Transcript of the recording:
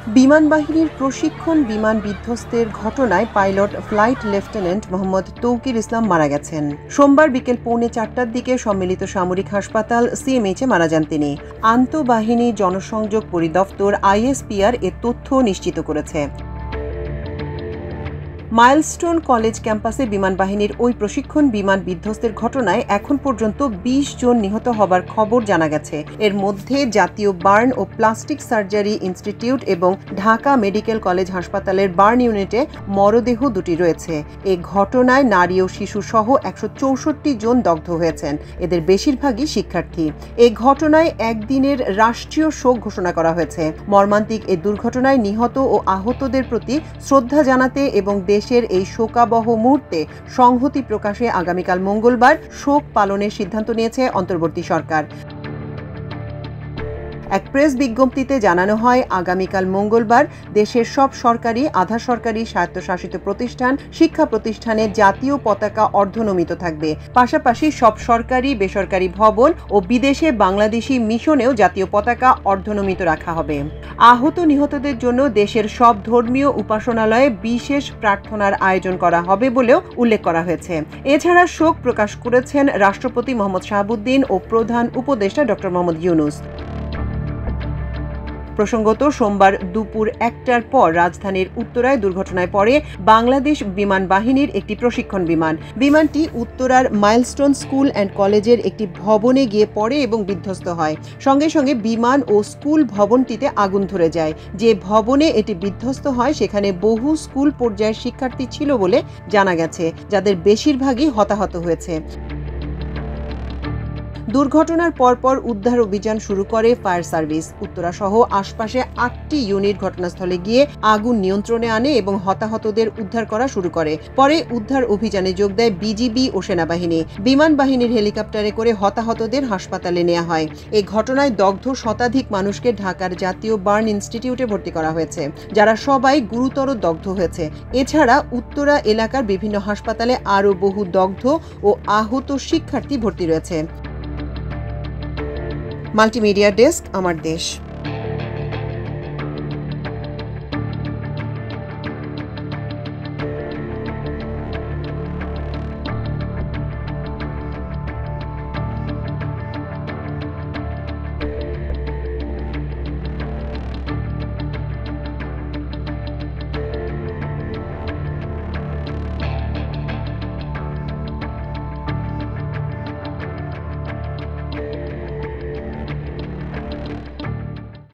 বিমান বাহিনীর প্রশিক্ষণ বিমান বিধ্বস্তের ঘটনায় pilot flight lieutenant Mohammad Taukir Islam মারা গেছেন। সোমবার বিকেল 4:45টার দিকে সম্মিলিত সামরিক হাসপাতাল সিএমএইচে মারা যান তিনি। আন্তঃবাহিনী জনসংযোগ পরিদপ্তর আইএসপিআর এ তথ্য নিশ্চিত করেছে। মাইলস্টোন কলেজ ক্যাম্পাসে বিমান বাহিনীর ওই প্রশিক্ষণ বিমান বিধ্বস্তের ঘটনায় এখন পর্যন্ত 20 জন নিহত হবার খবর জানা গেছে। এর মধ্যে জাতীয় বার্ন ও প্লাস্টিক সার্জারি ইনস্টিটিউট এবং ঢাকা মেডিকেল কলেজ হাসপাতালের বার্ন ইউনিটে মরদেহ দুটি রয়েছে। এ ঘটনায় নারী ও শিশু সহ 164 জন দগ্ধ হয়েছেন। এদের বেশিরভাগই শিক্ষার্থী। এ ঘটনায় একদিনের রাষ্ট্রীয় শোক ঘোষণা করা হয়েছে। মর্মান্তিক এ দুর্ঘটনায় নিহত ও আহতদের প্রতি শ্রদ্ধা জানাতে এবং দেশের এই শোকাবহ মুহূর্তে সংহতি প্রকাশে আগামীকাল মঙ্গলবার শোক পালনের সিদ্ধান্ত নিয়েছে অন্তর্বর্তী সরকার। এক প্রেস বিজ্ঞপ্তিতে জানানো হয়, আগামীকাল মঙ্গলবার দেশের সব সরকারি, আধা সরকারি, স্বায়ত্তশাসিত প্রতিষ্ঠান, শিক্ষা প্রতিষ্ঠানে জাতীয় পতাকা অর্ধনমিত থাকবে। পাশাপাশি সব সরকারি, বেসরকারি ভবন ও বিদেশে বাংলাদেশি মিশনেও জাতীয় পতাকা অর্ধনমিত রাখা হবে। আহত নিহতদের জন্য দেশের সব ধর্মীয় উপাসনালয়ে বিশেষ প্রার্থনার আয়োজন করা হবে বলেও উল্লেখ করা হয়েছে। এছাড়া শোক প্রকাশ করেছেন রাষ্ট্রপতি মোহাম্মদ শাহাবুদ্দিন ও প্রধান উপদেষ্টা ডক্টর মোহাম্মদ ইউনূস। প্রসঙ্গত, সোমবার দুপুর 1টার পর রাজধানীর উত্তরায় দুর্ঘটনায় পড়ে বাংলাদেশ বিমান বাহিনীর একটি প্রশিক্ষণ বিমান। বিমানটি উত্তরার মাইলস্টোন স্কুল অ্যান্ড কলেজের একটি ভবনে গিয়ে পড়ে এবং বিধ্বস্ত হয়। সঙ্গে সঙ্গে বিমান ও স্কুল ভবনটিতে আগুন ধরে যায়। যে ভবনে এটি বিধ্বস্ত হয় সেখানে বহু স্কুল পর্যায়ের শিক্ষার্থী ছিল বলে জানা গেছে, যাদের বেশিরভাগই হতাহত হয়েছে। দুর্ঘটনার পরপর উদ্ধার অভিযান শুরু করে ফায়ার সার্ভিস। উত্তরা সহ আশপাশে 8টি ইউনিট ঘটনাস্থলে গিয়ে আগুন নিয়ন্ত্রণে আনে এবং হতাহতদের উদ্ধার করা শুরু করে। পরে উদ্ধার অভিযানে যোগ দেয় বিজিবি ও সেনাবাহিনী। বিমান বাহিনীর হেলিকপ্টারে করে হতাহতদের হাসপাতালে নেওয়া হয়। এই ঘটনায় দগ্ধ শতাধিক মানুষকে ঢাকার জাতীয় বার্ন ইনস্টিটিউটে ভর্তি করা হয়েছে, যারা সবাই গুরুতর দগ্ধ হয়েছে। এছাড়া উত্তরা এলাকার বিভিন্ন হাসপাতালে আরও বহু দগ্ধ ও আহত শিক্ষার্থী ভর্তি রয়েছে। মাল্টিমিডিয়া ডেস্ক, আমার দেশ।